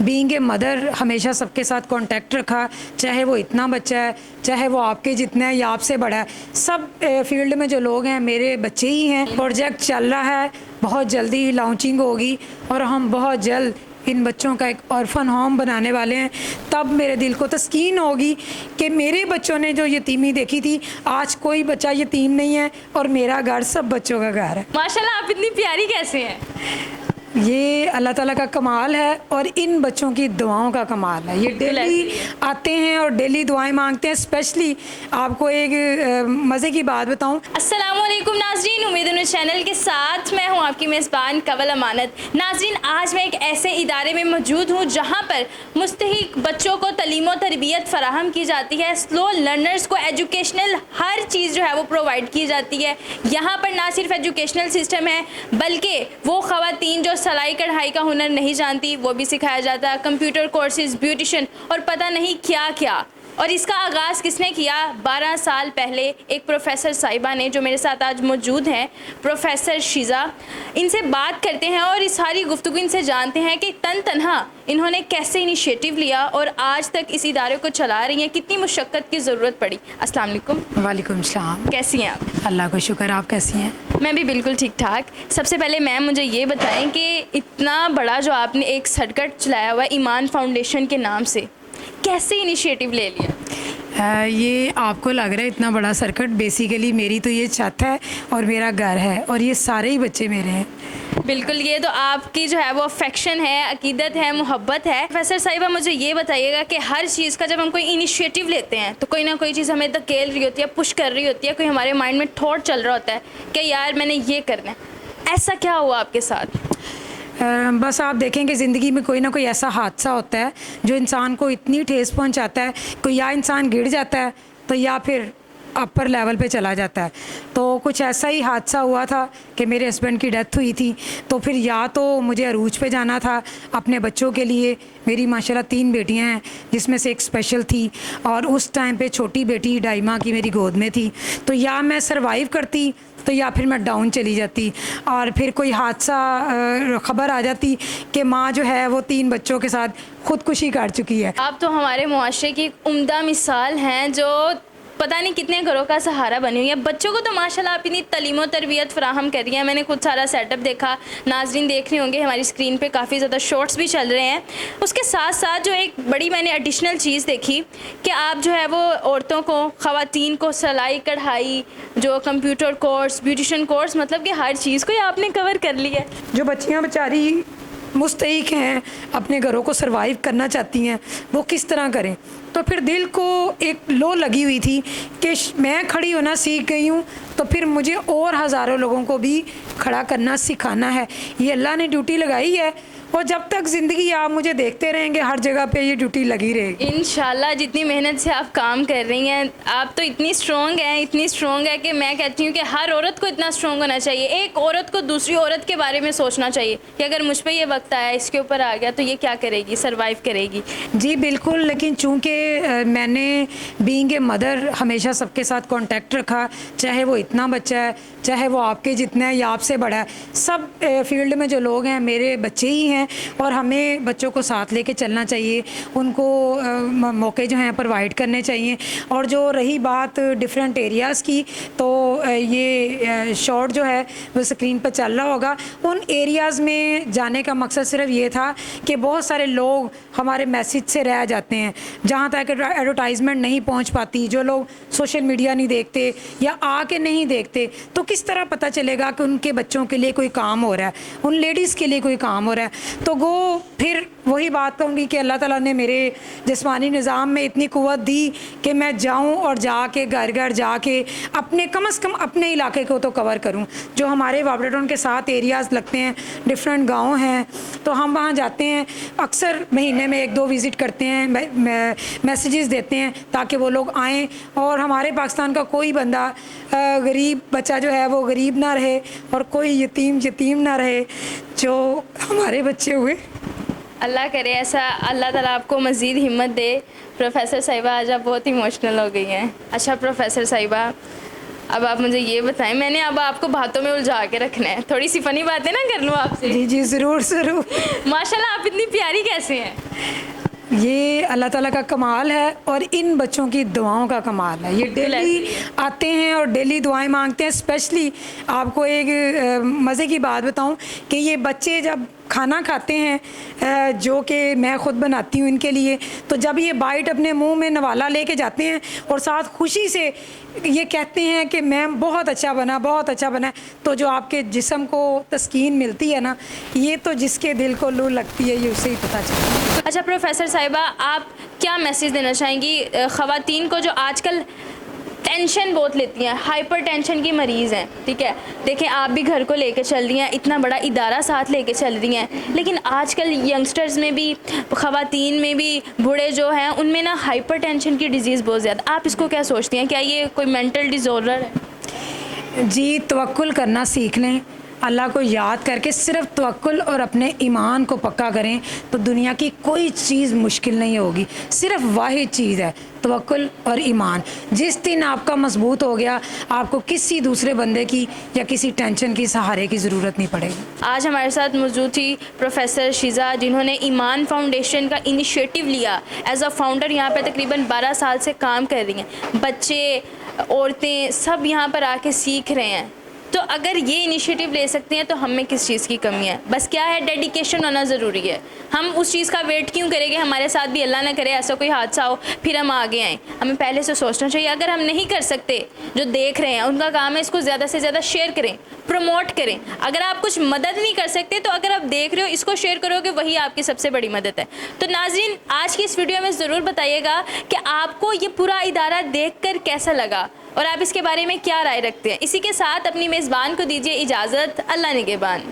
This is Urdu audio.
بینگ اے مدر ہمیشہ سب کے ساتھ کانٹیکٹ رکھا، چاہے وہ اتنا بچہ ہے، چاہے وہ آپ کے جتنا ہے یا آپ سے بڑا ہے، سب فیلڈ میں جو لوگ ہیں میرے بچے ہی ہیں۔ پروجیکٹ چل رہا ہے، بہت جلدی لانچنگ ہوگی اور ہم بہت جلد ان بچوں کا ایک آرفن ہوم بنانے والے ہیں۔ تب میرے دل کو تسکین ہوگی کہ میرے بچوں نے جو یتیمی دیکھی تھی، آج کوئی بچہ یتیم نہیں ہے اور میرا گھر سب بچوں کا گھر ہے۔ ماشاءاللہ، آپ اتنی پیاری کیسے ہیں؟ یہ اللہ تعالیٰ کا کمال ہے اور ان بچوں کی دعاؤں کا کمال ہے۔ یہ ڈیلی آتے ہیں اور ڈیلی دعائیں مانگتے ہیں۔ اسپیشلی آپ کو ایک مزے کی بات بتاؤں۔ السلام علیکم ناظرین، امید ہے چینل کے ساتھ میں ہوں آپ کی میزبان کنول امانت۔ ناظرین، آج میں ایک ایسے ادارے میں موجود ہوں جہاں پر مستحق بچوں کو تعلیم و تربیت فراہم کی جاتی ہے، سلو لرنرز کو ایجوکیشنل ہر چیز جو ہے وہ پرووائڈ کی جاتی ہے۔ یہاں پر نہ صرف ایجوکیشنل سسٹم ہے بلکہ وہ خواتین جو سلائی کڑھائی کا ہنر نہیں جانتی وہ بھی سکھایا جاتا ہے، کمپیوٹر کورسز، بیوٹیشن اور پتہ نہیں کیا کیا۔ اور اس کا آغاز کس نے کیا؟ 12 سال پہلے ایک پروفیسر صاحبہ نے، جو میرے ساتھ آج موجود ہیں، پروفیسر شیزا۔ ان سے بات کرتے ہیں اور اس ساری گفتگو ان سے جانتے ہیں کہ تنہا انہوں نے کیسے انیشیٹو لیا اور آج تک اس ادارے کو چلا رہی ہیں، کتنی مشقت کی ضرورت پڑی۔ السلام علیکم۔ وعلیکم السلام۔ کیسی ہیں آپ؟ اللہ کا شکر، آپ کیسی ہیں؟ میں بھی بالکل ٹھیک ٹھاک۔ سب سے پہلے میم مجھے یہ بتائیں کہ اتنا بڑا جو آپ نے ایک سرکٹ چلایا ہوا ہے ایمان فاؤنڈیشن کے نام سے، کیسے انیشیٹو لے لیا؟ یہ آپ کو لگ رہا ہے اتنا بڑا سرکٹ، بیسیکلی میری تو یہ چھت ہے اور میرا گھر ہے اور یہ سارے ہی بچے میرے ہیں۔ بالکل، یہ تو آپ کی جو ہے وہ افیکشن ہے، عقیدت ہے، محبت ہے۔ پروفیسر صاحبہ مجھے یہ بتائیے گا کہ ہر چیز کا جب ہم کوئی انیشیٹو لیتے ہیں تو کوئی نہ کوئی چیز ہمیں دھکیل رہی ہوتی ہے، پش کر رہی ہوتی ہے، کوئی ہمارے مائنڈ میں تھاٹ چل رہا ہوتا ہے کہ یار میں نے یہ کرنا ہے۔ ایسا کیا ہوا آپ کے ساتھ؟ بس آپ دیکھیں کہ زندگی میں کوئی نہ کوئی ایسا حادثہ ہوتا ہے جو انسان کو اتنی ٹھیس پہنچاتا ہے، کوئی یا انسان گر جاتا ہے تو یا پھر اپر لیول پہ چلا جاتا ہے۔ تو کچھ ایسا ہی حادثہ ہوا تھا کہ میرے ہسبینڈ کی ڈیتھ ہوئی تھی، تو پھر یا تو مجھے عروج پہ جانا تھا اپنے بچوں کے لیے۔ میری ماشاءاللہ 3 بیٹیاں ہیں جس میں سے ایک اسپیشل تھی اور اس ٹائم پہ چھوٹی بیٹی 2.5 ماہ کی میری گود میں تھی، تو یا میں سروائیو کرتی تو یا پھر میں ڈاؤن چلی جاتی اور پھر کوئی حادثہ خبر آ جاتی کہ ماں جو ہے وہ 3 بچوں کے ساتھ خودکشی کر چکی ہے۔ آپ تو ہمارے معاشرے کی ایک عمدہ مثال ہیں جو پتہ نہیں کتنے گھروں کا سہارا بنی ہوئی ہے۔ بچوں کو تو ماشاءاللہ آپ اتنی تعلیم و تربیت فراہم کر رہی ہیں۔ میں نے خود سارا سیٹ اپ دیکھا، ناظرین دیکھ رہے ہوں گے، ہماری اسکرین پہ کافی زیادہ شارٹس بھی چل رہے ہیں۔ اس کے ساتھ ساتھ جو ایک بڑی میں نے ایڈیشنل چیز دیکھی کہ آپ جو ہے وہ عورتوں کو، خواتین کو سلائی کڑھائی، جو کمپیوٹر کورس، بیوٹیشن کورس، مطلب کہ ہر چیز کو ہی آپ نے کور کر لی ہے۔ جو بچیاں بیچاری مستحق ہیں، اپنے گھروں کو سروائیو کرنا چاہتی ہیں، وہ کس طرح کریں؟ تو پھر دل کو ایک لو لگی ہوئی تھی کہ میں کھڑی ہونا سیکھ گئی ہوں تو پھر مجھے اور ہزاروں لوگوں کو بھی کھڑا کرنا سکھانا ہے۔ یہ اللہ نے ڈیوٹی لگائی ہے اور جب تک زندگی آپ مجھے دیکھتے رہیں گے ہر جگہ پہ یہ ڈیوٹی لگی رہے گی۔ انشاءاللہ جتنی محنت سے آپ کام کر رہی ہیں، آپ تو اتنی اسٹرانگ ہیں، اتنی اسٹرانگ ہے کہ میں کہتی ہوں کہ ہر عورت کو اتنا اسٹرانگ ہونا چاہیے۔ ایک عورت کو دوسری عورت کے بارے میں سوچنا چاہیے کہ اگر مجھ پہ یہ وقت آیا، اس کے اوپر آ گیا تو یہ کیا کرے گی، سروائیو کرے گی۔ جی بالکل، لیکن چونکہ میں نے بینگ اے مدر ہمیشہ سب کے ساتھ کانٹیکٹ رکھا، چاہے وہ اتنا بچہ ہے، چاہے وہ آپ کے جتنا ہے یا آپ سے بڑا ہے، سب فیلڈ میں جو لوگ ہیں میرے بچے ہی ہیں اور ہمیں بچوں کو ساتھ لے کے چلنا چاہیے، ان کو موقع جو ہیں پرووائڈ کرنے چاہیے۔ اور جو رہی بات ڈفرینٹ ایریاز کی، تو یہ شارٹ جو ہے وہ اسکرین پہ چل رہا ہوگا، ان ایریاز میں جانے کا مقصد صرف یہ تھا کہ بہت سارے لوگ ہمارے میسیج سے رہ جاتے ہیں، جہاں تک ایڈورٹائزمنٹ نہیں پہنچ پاتی، جو لوگ سوشل میڈیا نہیں دیکھتے یا آ کے نہیں دیکھتے، تو کس طرح پتہ چلے گا کہ ان کے بچوں کے لیے کوئی کام ہو رہا ہے، ان لیڈیز کے لیے کوئی کام ہو رہا ہے؟ تو وہ پھر وہی بات کہوں گی کہ اللہ تعالیٰ نے میرے جسمانی نظام میں اتنی قوت دی کہ میں جاؤں اور جا کے گھر گھر جا کے اپنے کم از کم اپنے علاقے کو تو کور کروں۔ جو ہمارے وابڈیٹون کے ساتھ ایریاز لگتے ہیں، ڈفرینٹ گاؤں ہیں، تو ہم وہاں جاتے ہیں، اکثر مہینے میں 1-2 وزٹ کرتے ہیں، میسیجز دیتے ہیں تاکہ وہ لوگ آئیں اور ہمارے پاکستان کا کوئی بندہ غریب بچہ جو ہے وہ غریب نہ رہے اور کوئی یتیم نہ رہے، جو ہمارے بچے ہوئے۔ اللہ کرے ایسا، اللہ تعالیٰ آپ کو مزید ہمت دے۔ پروفیسر صاحبہ آج آپ بہت ایموشنل ہو گئی ہیں۔ اچھا پروفیسر صاحبہ، اب آپ مجھے یہ بتائیں, میں نے اب آپ کو باتوں میں الجھا کے رکھنا ہے, تھوڑی سی فنی باتیں نا کر لوں آپ سے. جی جی ضرور ضرور. ماشاءاللہ آپ اتنی پیاری کیسے ہیں؟ یہ اللہ تعالیٰ کا کمال ہے اور ان بچوں کی دعاؤں کا کمال ہے. یہ ڈیلی آتے ہیں اور ڈیلی دعائیں مانگتے ہیں. اسپیشلی آپ کو ایک مزے کی بات بتاؤں کہ یہ بچے جب کھانا کھاتے ہیں جو کہ میں خود بناتی ہوں ان کے لیے, تو جب یہ بائٹ اپنے منہ میں نوالا لے کے جاتے ہیں اور ساتھ خوشی سے یہ کہتے ہیں کہ میم بہت اچھا بنا, بہت اچھا بنا, تو جو آپ کے جسم کو تسکین ملتی ہے نا, یہ تو جس کے دل کو لو لگتی ہے یہ اسے ہی پتہ چلتا ہے. اچھا پروفیسر صاحبہ, آپ کیا میسیج دینا چاہیں گی خواتین کو جو آج کل ٹینشن بہت لیتی ہیں, ہائپر ٹینشن کی مریض ہیں, ٹھیک ہے, دیکھیں آپ بھی گھر کو لے کے چل رہی ہیں, اتنا بڑا ادارہ ساتھ لے کے چل رہی ہیں, لیکن آج کل ینگسٹرز میں بھی, خواتین میں بھی, بوڑھے جو ہیں ان میں نا ہائپر ٹینشن کی ڈیزیز بہت زیادہ. آپ اس کو کیا سوچتی ہیں, کیا یہ کوئی مینٹل ڈیز آرڈر ہے؟ جی توکل کرنا سیکھ لیں, اللہ کو یاد کر کے صرف توکل اور اپنے ایمان کو پکا کریں تو دنیا کی کوئی چیز مشکل نہیں ہوگی. صرف واحد چیز ہے توکل اور ایمان. جس دن آپ کا مضبوط ہو گیا, آپ کو کسی دوسرے بندے کی یا کسی ٹینشن کی سہارے کی ضرورت نہیں پڑے گی. آج ہمارے ساتھ موجود تھی پروفیسر شیزہ, جنہوں نے ایمان فاؤنڈیشن کا انیشیٹو لیا. ایز اے فاؤنڈر یہاں پہ تقریباً 12 سال سے کام کر رہی ہیں. بچے, عورتیں سب یہاں پر آ کے سیکھ رہے ہیں. تو اگر یہ انیشیٹو لے سکتے ہیں تو ہم میں کس چیز کی کمی ہے؟ بس کیا ہے, ڈیڈیکیشن ہونا ضروری ہے. ہم اس چیز کا ویٹ کیوں کریں گے ہمارے ساتھ بھی اللہ نہ کرے ایسا کوئی حادثہ ہو پھر ہم آگے آئیں؟ ہمیں پہلے سے سوچنا چاہیے. اگر ہم نہیں کر سکتے, جو دیکھ رہے ہیں ان کا کام ہے اس کو زیادہ سے زیادہ شیئر کریں, پروموٹ کریں. اگر آپ کچھ مدد نہیں کر سکتے تو اگر آپ دیکھ رہے ہو اس کو شیئر کرو گے, وہی آپ کی سب سے بڑی مدد ہے. تو ناظرین, آج کی اس ویڈیو میں ضرور بتائیے گا کہ آپ کو یہ پورا ادارہ دیکھ کر کیسا لگا اور آپ اس کے بارے میں کیا رائے رکھتے ہیں. اسی کے ساتھ اپنی میزبان کو دیجیے اجازت. اللہ نگہبان.